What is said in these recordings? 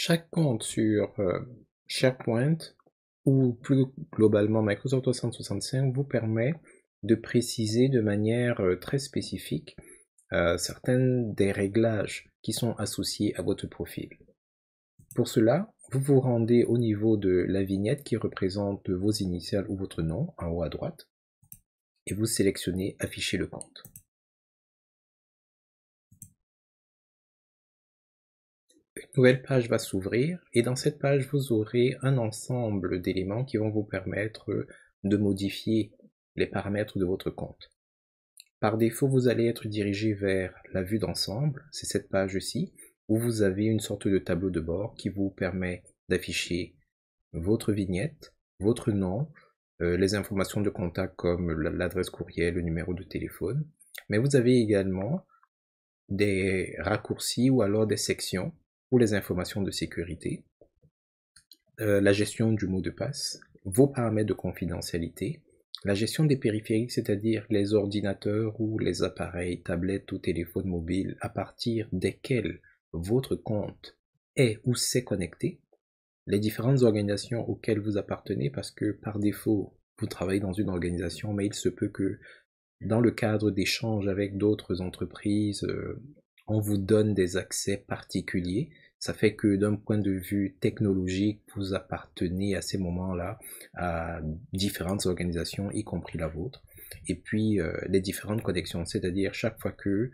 Chaque compte sur SharePoint ou plus globalement Microsoft 365 vous permet de préciser de manière très spécifique certains des réglages qui sont associés à votre profil. Pour cela, vous vous rendez au niveau de la vignette qui représente vos initiales ou votre nom en haut à droite et vous sélectionnez Afficher le compte. Une nouvelle page va s'ouvrir et dans cette page vous aurez un ensemble d'éléments qui vont vous permettre de modifier les paramètres de votre compte. Par défaut, vous allez être dirigé vers la vue d'ensemble, c'est cette page-ci, où vous avez une sorte de tableau de bord qui vous permet d'afficher votre vignette, votre nom, les informations de contact comme l'adresse courriel, le numéro de téléphone, mais vous avez également des raccourcis ou alors des sections pour les informations de sécurité, la gestion du mot de passe, vos paramètres de confidentialité, la gestion des périphériques, c'est-à-dire les ordinateurs ou les appareils, tablettes ou téléphones mobiles à partir desquels votre compte est ou s'est connecté, les différentes organisations auxquelles vous appartenez, parce que par défaut, vous travaillez dans une organisation, mais il se peut que dans le cadre d'échanges avec d'autres entreprises, on vous donne des accès particuliers. Ça fait que d'un point de vue technologique, vous appartenez à ces moments-là à différentes organisations, y compris la vôtre. Et puis, les différentes connexions, c'est-à-dire chaque fois que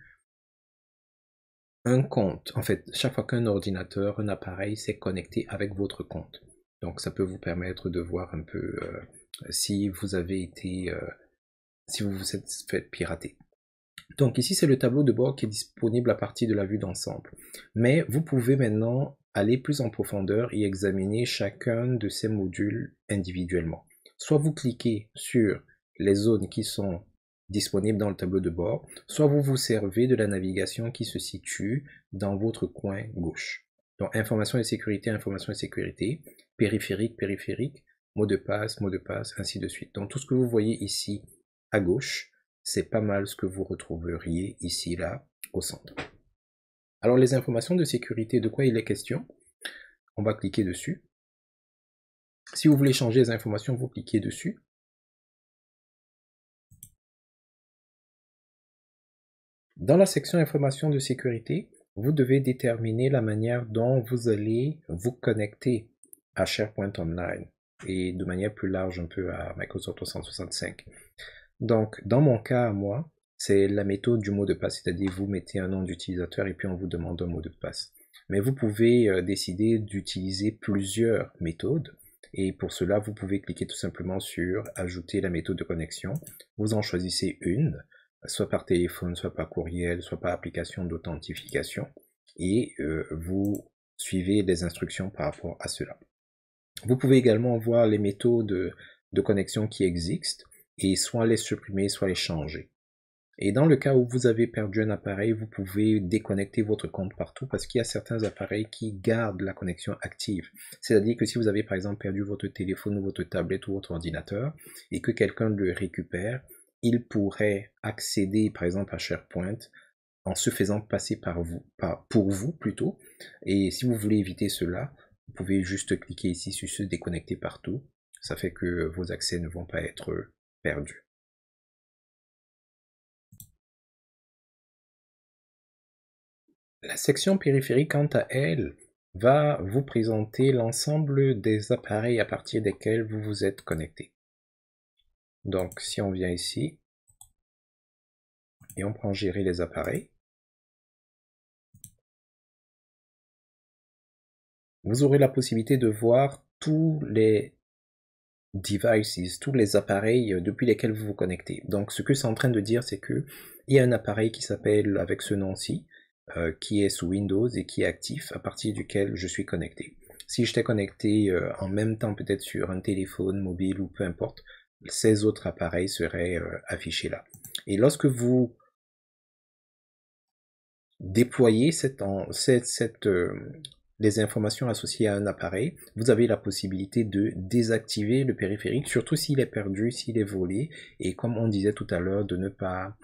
un compte, en fait, chaque fois qu'un ordinateur, un appareil s'est connecté avec votre compte. Donc, ça peut vous permettre de voir un peu si vous avez été, si vous vous êtes fait pirater. Donc ici, c'est le tableau de bord qui est disponible à partir de la vue d'ensemble. Mais vous pouvez maintenant aller plus en profondeur et examiner chacun de ces modules individuellement. Soit vous cliquez sur les zones qui sont disponibles dans le tableau de bord, soit vous vous servez de la navigation qui se situe dans votre coin gauche. Donc information et sécurité, périphérique, périphérique, mot de passe, ainsi de suite. Donc tout ce que vous voyez ici à gauche, c'est pas mal ce que vous retrouveriez ici, là, au centre. Alors les informations de sécurité, de quoi il est question? On va cliquer dessus. Si vous voulez changer les informations, vous cliquez dessus. Dans la section informations de sécurité, vous devez déterminer la manière dont vous allez vous connecter à SharePoint Online et de manière plus large un peu à Microsoft 365. Donc, dans mon cas, moi, c'est la méthode du mot de passe, c'est-à-dire vous mettez un nom d'utilisateur et puis on vous demande un mot de passe. Mais vous pouvez décider d'utiliser plusieurs méthodes et pour cela, vous pouvez cliquer tout simplement sur ajouter la méthode de connexion. Vous en choisissez une, soit par téléphone, soit par courriel, soit par application d'authentification et vous suivez les instructions par rapport à cela. Vous pouvez également voir les méthodes de connexion qui existent et soit les supprimer, soit les changer. Et dans le cas où vous avez perdu un appareil, vous pouvez déconnecter votre compte partout parce qu'il y a certains appareils qui gardent la connexion active. C'est-à-dire que si vous avez par exemple perdu votre téléphone ou votre tablette ou votre ordinateur et que quelqu'un le récupère, il pourrait accéder par exemple à SharePoint en se faisant passer pour vous plutôt. Et si vous voulez éviter cela, vous pouvez juste cliquer ici sur se déconnecter partout. Ça fait que vos accès ne vont pas être perdus. La section périphérique, quant à elle, va vous présenter l'ensemble des appareils à partir desquels vous vous êtes connecté. Donc, si on vient ici, et on prend gérer les appareils, vous aurez la possibilité de voir tous les devices, tous les appareils depuis lesquels vous vous connectez. Donc, ce que c'est en train de dire, c'est que il y a un appareil qui s'appelle avec ce nom-ci, qui est sous Windows et qui est actif à partir duquel je suis connecté. Si j'étais connecté en même temps peut-être sur un téléphone mobile ou peu importe, ces autres appareils seraient affichés là. Et lorsque vous déployez les informations associées à un appareil, vous avez la possibilité de désactiver le périphérique, surtout s'il est perdu, s'il est volé, et comme on disait tout à l'heure, de ne pas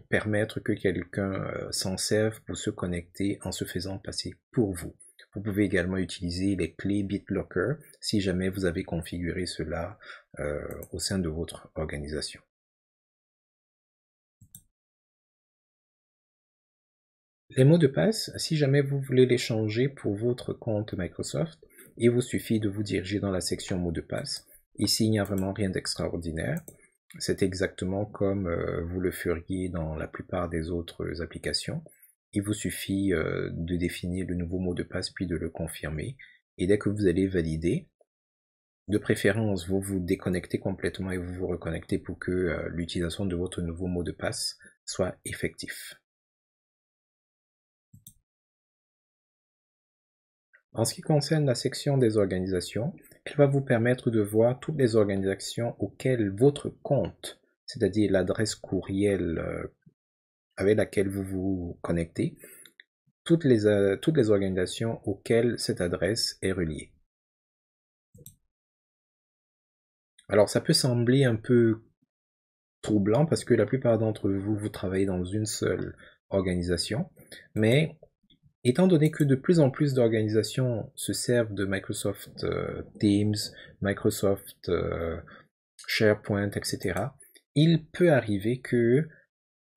permettre que quelqu'un s'en serve pour se connecter en se faisant passer pour vous. Vous pouvez également utiliser les clés BitLocker si jamais vous avez configuré cela au sein de votre organisation. Les mots de passe, si jamais vous voulez les changer pour votre compte Microsoft, il vous suffit de vous diriger dans la section mots de passe. Ici, il n'y a vraiment rien d'extraordinaire. C'est exactement comme vous le feriez dans la plupart des autres applications. Il vous suffit de définir le nouveau mot de passe puis de le confirmer. Et dès que vous allez valider, de préférence, vous vous déconnectez complètement et vous vous reconnectez pour que l'utilisation de votre nouveau mot de passe soit effectif. En ce qui concerne la section des organisations, elle va vous permettre de voir toutes les organisations auxquelles votre compte, c'est-à-dire l'adresse courriel avec laquelle vous vous connectez, toutes les organisations auxquelles cette adresse est reliée. Alors ça peut sembler un peu troublant parce que la plupart d'entre vous, vous travaillez dans une seule organisation, mais étant donné que de plus en plus d'organisations se servent de Microsoft Teams, Microsoft SharePoint, etc., il peut arriver que,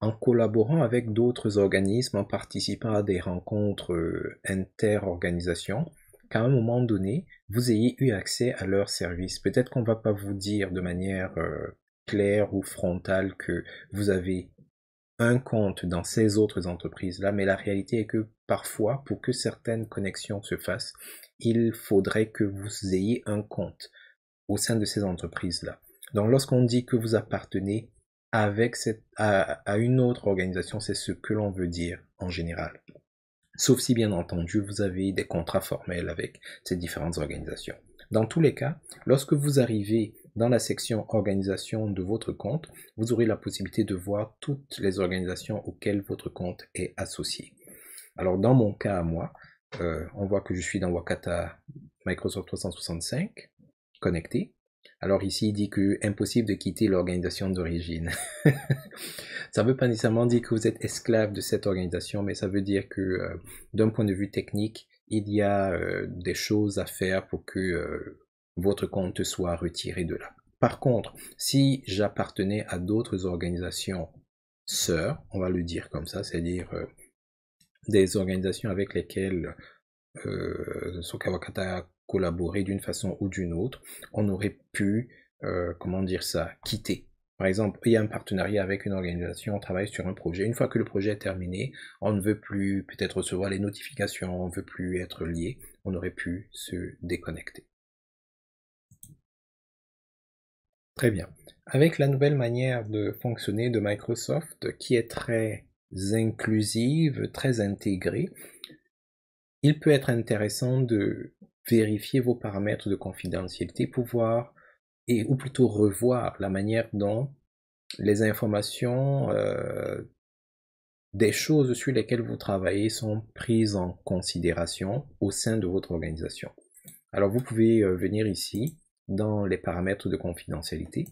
en collaborant avec d'autres organismes, en participant à des rencontres inter-organisations, qu'à un moment donné, vous ayez eu accès à leurs services. Peut-être qu'on ne va pas vous dire de manière claire ou frontale que vous avez un compte dans ces autres entreprises-là, mais la réalité est que parfois, pour que certaines connexions se fassent, il faudrait que vous ayez un compte au sein de ces entreprises-là. Donc lorsqu'on dit que vous appartenez à une autre organisation, c'est ce que l'on veut dire en général. Sauf si bien entendu vous avez des contrats formels avec ces différentes organisations. Dans tous les cas, lorsque vous arrivez dans la section organisation de votre compte, vous aurez la possibilité de voir toutes les organisations auxquelles votre compte est associé. Alors dans mon cas à moi, on voit que je suis dans Wakata Microsoft 365, connecté. Alors ici, il dit que impossible de quitter l'organisation d'origine. Ça ne veut pas nécessairement dire que vous êtes esclave de cette organisation, mais ça veut dire que d'un point de vue technique, il y a des choses à faire pour que votre compte soit retiré de là. Par contre, si j'appartenais à d'autres organisations sœurs, on va le dire comme ça, c'est-à-dire des organisations avec lesquelles Sokawakata a collaboré d'une façon ou d'une autre, on aurait pu, comment dire ça, quitter. Par exemple, il y a un partenariat avec une organisation, on travaille sur un projet. Une fois que le projet est terminé, on ne veut plus peut-être recevoir les notifications, on ne veut plus être lié, on aurait pu se déconnecter. Très bien. Avec la nouvelle manière de fonctionner de Microsoft, qui est très inclusive, très intégrée, il peut être intéressant de vérifier vos paramètres de confidentialité pour voir, ou plutôt revoir la manière dont les informations des choses sur lesquelles vous travaillez sont prises en considération au sein de votre organisation. Alors vous pouvez venir ici dans les paramètres de confidentialité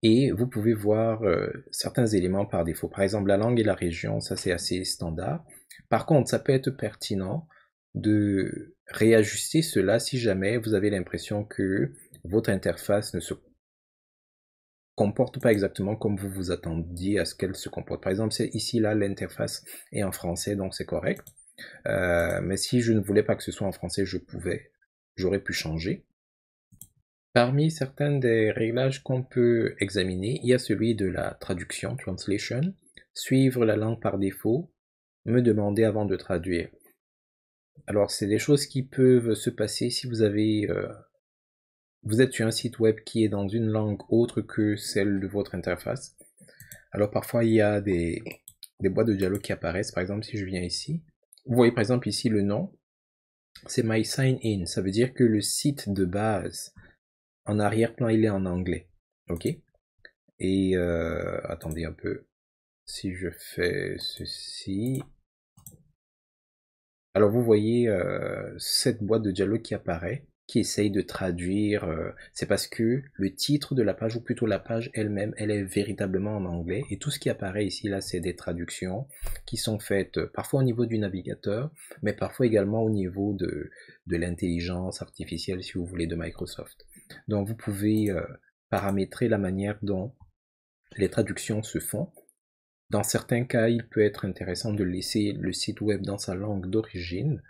et vous pouvez voir certains éléments par défaut. Par exemple, la langue et la région, ça c'est assez standard. Par contre, ça peut être pertinent de réajuster cela si jamais vous avez l'impression que votre interface ne se comporte pas exactement comme vous vous attendiez à ce qu'elle se comporte. Par exemple, ici là l'interface est en français, donc c'est correct. Mais si je ne voulais pas que ce soit en français, j'aurais pu changer. Parmi certains des réglages qu'on peut examiner, il y a celui de la traduction, translation, suivre la langue par défaut, me demander avant de traduire. Alors c'est des choses qui peuvent se passer si vous êtes sur un site web qui est dans une langue autre que celle de votre interface. Alors parfois il y a des boîtes de dialogue qui apparaissent. Par exemple, si je viens ici, vous voyez par exemple ici le nom, c'est My Sign In. Ça veut dire que le site de base, en arrière-plan, il est en anglais. Ok? Et attendez un peu. Si je fais ceci, alors vous voyez cette boîte de dialogue qui apparaît. qui essaye de traduire, c'est parce que le titre de la page, ou plutôt la page elle-même, elle est véritablement en anglais, et tout ce qui apparaît ici, là, c'est des traductions qui sont faites parfois au niveau du navigateur, mais parfois également au niveau de l'intelligence artificielle, si vous voulez, de Microsoft. Donc vous pouvez paramétrer la manière dont les traductions se font. Dans certains cas, il peut être intéressant de laisser le site web dans sa langue d'origine,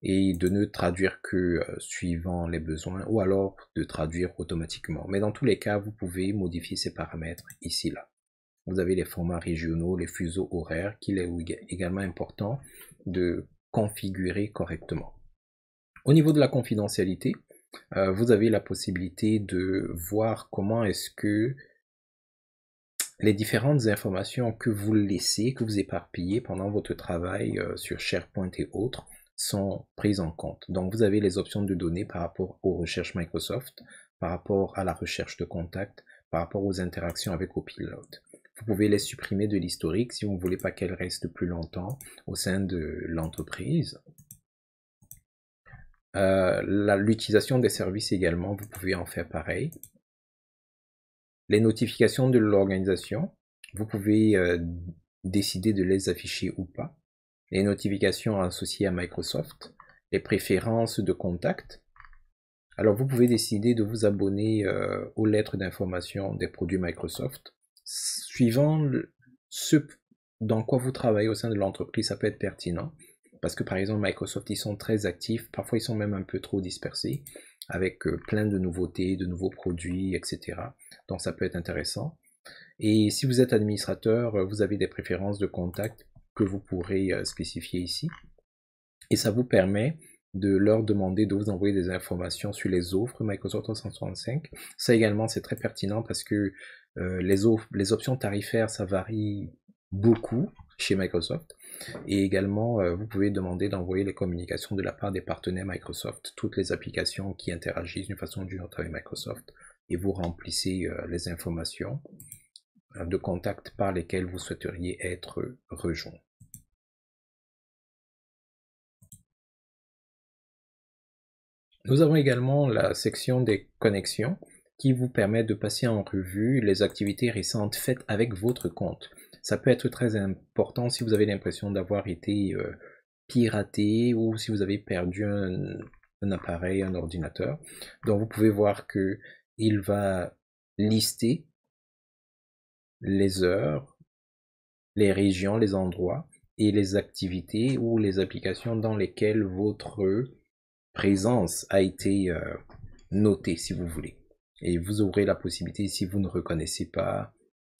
et de ne traduire que suivant les besoins, ou alors de traduire automatiquement. Mais dans tous les cas, vous pouvez modifier ces paramètres ici, là. Vous avez les formats régionaux, les fuseaux horaires, qu'il est également important de configurer correctement. Au niveau de la confidentialité, vous avez la possibilité de voir comment est-ce que les différentes informations que vous laissez, que vous éparpillez pendant votre travail sur SharePoint et autres, sont prises en compte. Donc vous avez les options de données par rapport aux recherches Microsoft, par rapport à la recherche de contacts, par rapport aux interactions avec Copilot. Vous pouvez les supprimer de l'historique si vous ne voulez pas qu'elles restent plus longtemps au sein de l'entreprise. L'utilisation des services également, vous pouvez en faire pareil. Les notifications de l'organisation, vous pouvez décider de les afficher ou pas. Les notifications associées à Microsoft, les préférences de contact. Alors vous pouvez décider de vous abonner aux lettres d'information des produits Microsoft. Suivant ce dans quoi vous travaillez au sein de l'entreprise, ça peut être pertinent. Parce que par exemple Microsoft, ils sont très actifs, parfois ils sont même un peu trop dispersés, avec plein de nouveautés, de nouveaux produits, etc. Donc ça peut être intéressant. Et si vous êtes administrateur, vous avez des préférences de contact que vous pourrez spécifier ici. Et ça vous permet de leur demander de vous envoyer des informations sur les offres Microsoft 365. Ça également, c'est très pertinent parce que les options tarifaires, ça varie beaucoup chez Microsoft. Et également, vous pouvez demander d'envoyer les communications de la part des partenaires Microsoft, toutes les applications qui interagissent d'une façon ou d'une autre avec Microsoft, et vous remplissez les informations de contact par lesquelles vous souhaiteriez être rejoint. Nous avons également la section des connexions qui vous permet de passer en revue les activités récentes faites avec votre compte. Ça peut être très important si vous avez l'impression d'avoir été piraté ou si vous avez perdu un appareil, un ordinateur. Donc vous pouvez voir que il va lister les heures, les régions, les endroits et les activités ou les applications dans lesquelles votre présence a été notée, si vous voulez. Et vous aurez la possibilité, si vous ne reconnaissez pas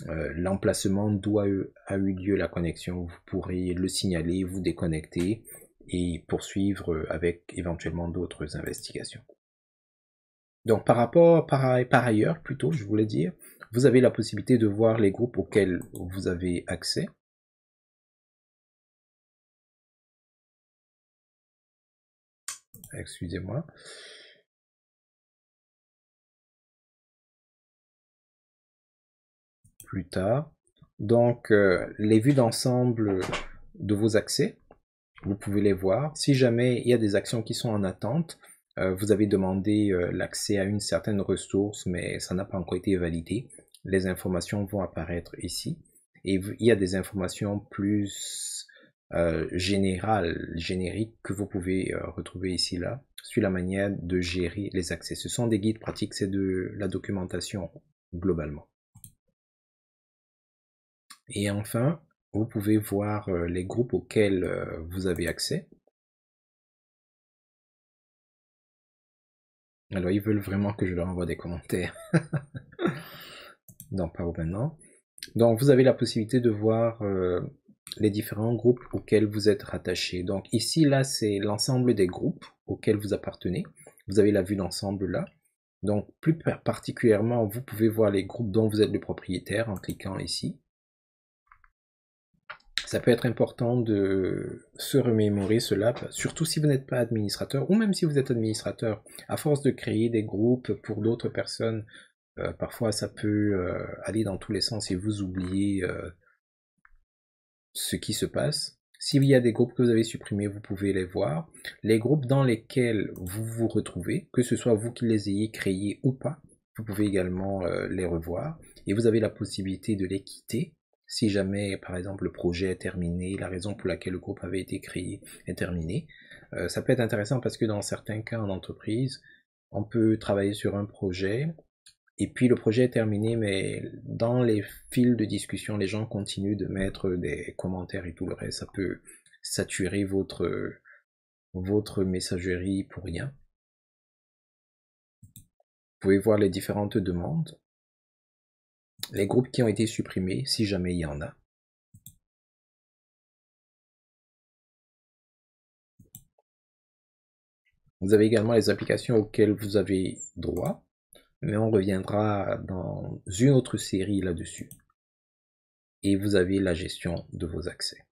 l'emplacement d'où a eu lieu la connexion, vous pourrez le signaler, vous déconnecter et poursuivre avec éventuellement d'autres investigations. Donc par ailleurs, plutôt, je voulais dire, vous avez la possibilité de voir les groupes auxquels vous avez accès. Excusez-moi. Plus tard. Donc, les vues d'ensemble de vos accès, vous pouvez les voir. Si jamais il y a des actions qui sont en attente, vous avez demandé l'accès à une certaine ressource, mais ça n'a pas encore été validé, les informations vont apparaître ici. Et il y a des informations plus générales, génériques, que vous pouvez retrouver ici, là, sur la manière de gérer les accès. Ce sont des guides pratiques, c'est de la documentation globalement. Et enfin, vous pouvez voir les groupes auxquels vous avez accès. Alors, ils veulent vraiment que je leur envoie des commentaires. Donc, pas maintenant. Donc, vous avez la possibilité de voir les différents groupes auxquels vous êtes rattachés. Donc, ici, là, c'est l'ensemble des groupes auxquels vous appartenez. Vous avez la vue d'ensemble là. Donc, plus particulièrement, vous pouvez voir les groupes dont vous êtes le propriétaire en cliquant ici. Ça peut être important de se remémorer cela, surtout si vous n'êtes pas administrateur, ou même si vous êtes administrateur. À force de créer des groupes pour d'autres personnes, parfois ça peut aller dans tous les sens et vous oubliez ce qui se passe. S'il y a des groupes que vous avez supprimés, vous pouvez les voir. Les groupes dans lesquels vous vous retrouvez, que ce soit vous qui les ayez créés ou pas, vous pouvez également les revoir. Et vous avez la possibilité de les quitter si jamais, par exemple, le projet est terminé, la raison pour laquelle le groupe avait été créé est terminée. Ça peut être intéressant parce que dans certains cas en entreprise, on peut travailler sur un projet et puis le projet est terminé, mais dans les fils de discussion, les gens continuent de mettre des commentaires et tout le reste. Ça peut saturer votre messagerie pour rien. Vous pouvez voir les différentes demandes, les groupes qui ont été supprimés, si jamais il y en a. Vous avez également les applications auxquelles vous avez droit, mais on reviendra dans une autre série là-dessus. Et vous avez la gestion de vos accès.